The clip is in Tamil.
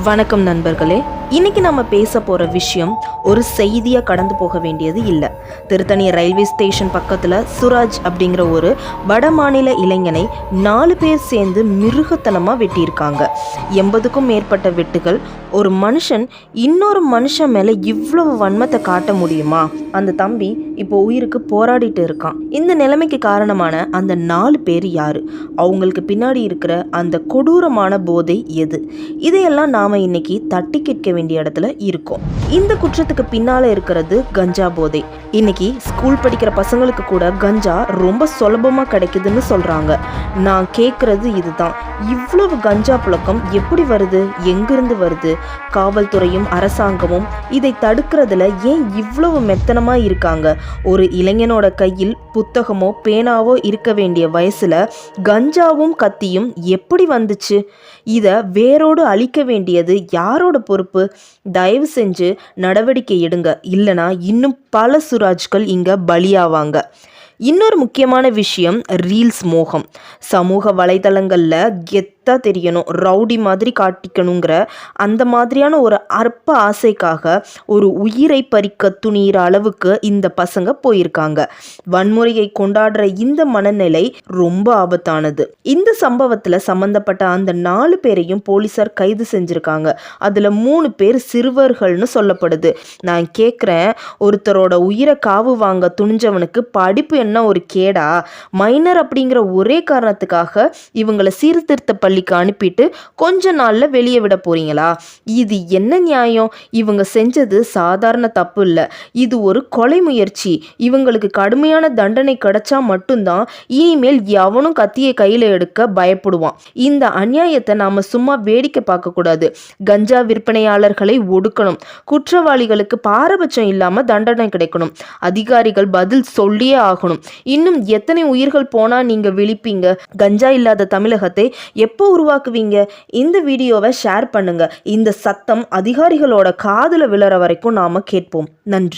வணக்கம் நண்பர்களே. இன்னைக்கு நம்ம பேச போகிற விஷயம் ஒரு செய்தியாக கடந்து போக வேண்டியது இல்லை. திருத்தணி ரயில்வே ஸ்டேஷன் பக்கத்தில் சுராஜ் அப்படிங்கிற ஒரு வட மாநில இளைஞனை 4 பேர் சேர்ந்து மிருகத்தனமாக வெட்டியிருக்காங்க. 80க்கும் மேற்பட்ட வெட்டுகள். ஒரு மனுஷன் இன்னொரு மனுஷன் மேலே இவ்வளவு வன்மத்தை காட்ட முடியுமா? அந்த தம்பி இப்போ உயிருக்கு போராடிட்டு இருக்கான். இந்த நிலைமைக்கு காரணமான அந்த 4 பேர் யாரு? அவங்களுக்கு பின்னாடி இருக்கிற அந்த கொடூரமான போதை எது? இதையெல்லாம் நாம இன்னைக்கு தட்டி கேட்க வேண்டிய இடத்துல இருக்கோம். இந்த குற்றத்துக்கு பின்னால இருக்கிறது கஞ்சா போதை. இன்னைக்கு ஸ்கூல் படிக்கிற பசங்களுக்கு கூட கஞ்சா ரொம்ப சுலபமா கிடைக்குதுன்னு சொல்றாங்க. நான் கேட்கறது இதுதான், இவ்வளவு கஞ்சா புழக்கம் எப்படி வருது? எங்கிருந்து வருது? காவல்துறையும் அரசாங்கமும் இதை தடுக்கிறதுல ஏன் இவ்வளவு மெத்தனமா இருக்காங்க? ஒரு இளைஞனோட கையில் புத்தகமோ பேனாவோ இருக்க வேண்டிய வயசுல கஞ்சாவும் கத்தியும் எப்படி வந்துச்சு? இதை வேரோடு அழிக்க வேண்டியது யாரோட பொறுப்பு? தயவு செஞ்சு நடவடிக்கை எடுங்க, இல்லைனா இன்னும் பல சுராஜ்கள் இங்க பலியாவாங்க. இன்னொரு முக்கியமான விஷயம் ரீல்ஸ் மோகம். சமூக வலைதளங்களில் கெத்தாக தெரியணும், ரவுடி மாதிரி காட்டிக்கணுங்கிற அந்த மாதிரியான ஒரு அற்ப ஆசைக்காக ஒரு உயிரை பறிக்க துணிகிற அளவுக்கு இந்த பசங்க போயிருக்காங்க. வன்முறையை கொண்டாடுற இந்த மனநிலை ரொம்ப ஆபத்தானது. இந்த சம்பவத்தில் சம்பந்தப்பட்ட அந்த 4 பேரையும் போலீசார் கைது செஞ்சுருக்காங்க. அதில் 3 பேர் சிறுவர்கள்னு சொல்லப்படுது. நான் கேட்குறேன், ஒருத்தரோட உயிரை காவு வாங்க துணிஞ்சவனுக்கு படிப்பு என்ன ஒரு கேடா? மைனர் அப்படிங்கிற ஒரே காரணத்துக்காக இவங்களை சீர்திருத்த பள்ளிக்கு அனுப்பிட்டு கொஞ்ச நாள்ல வெளியே விட போறீங்களா? இது என்ன நியாயம்? இவங்க செஞ்சது சாதாரண தப்பு இல்லை, இது ஒரு கொலை முயற்சி. இவங்களுக்கு கடுமையான தண்டனை கிடைச்சா மட்டும்தான் இனிமேல் எவனும் கத்தியை கையில எடுக்க பயப்படுவான். இந்த அநியாயத்தை நாம சும்மா வேடிக்கை பார்க்க கூடாது. கஞ்சா விற்பனையாளர்களை ஒடுக்கணும். குற்றவாளிகளுக்கு பாரபட்சம் இல்லாம தண்டனை கிடைக்கணும். அதிகாரிகள் பதில் சொல்லியே ஆகணும். இன்னும் எத்தனை உயிர்கள் போனா நீங்க விழிப்பீங்க? கஞ்சா இல்லாத தமிழகத்தை எப்போ உருவாக்குவீங்க? இந்த வீடியோவை ஷேர் பண்ணுங்க. இந்த சத்தம் அதிகாரிகளோட காதுல விழற வரைக்கும் நாம கேட்போம். நன்றி.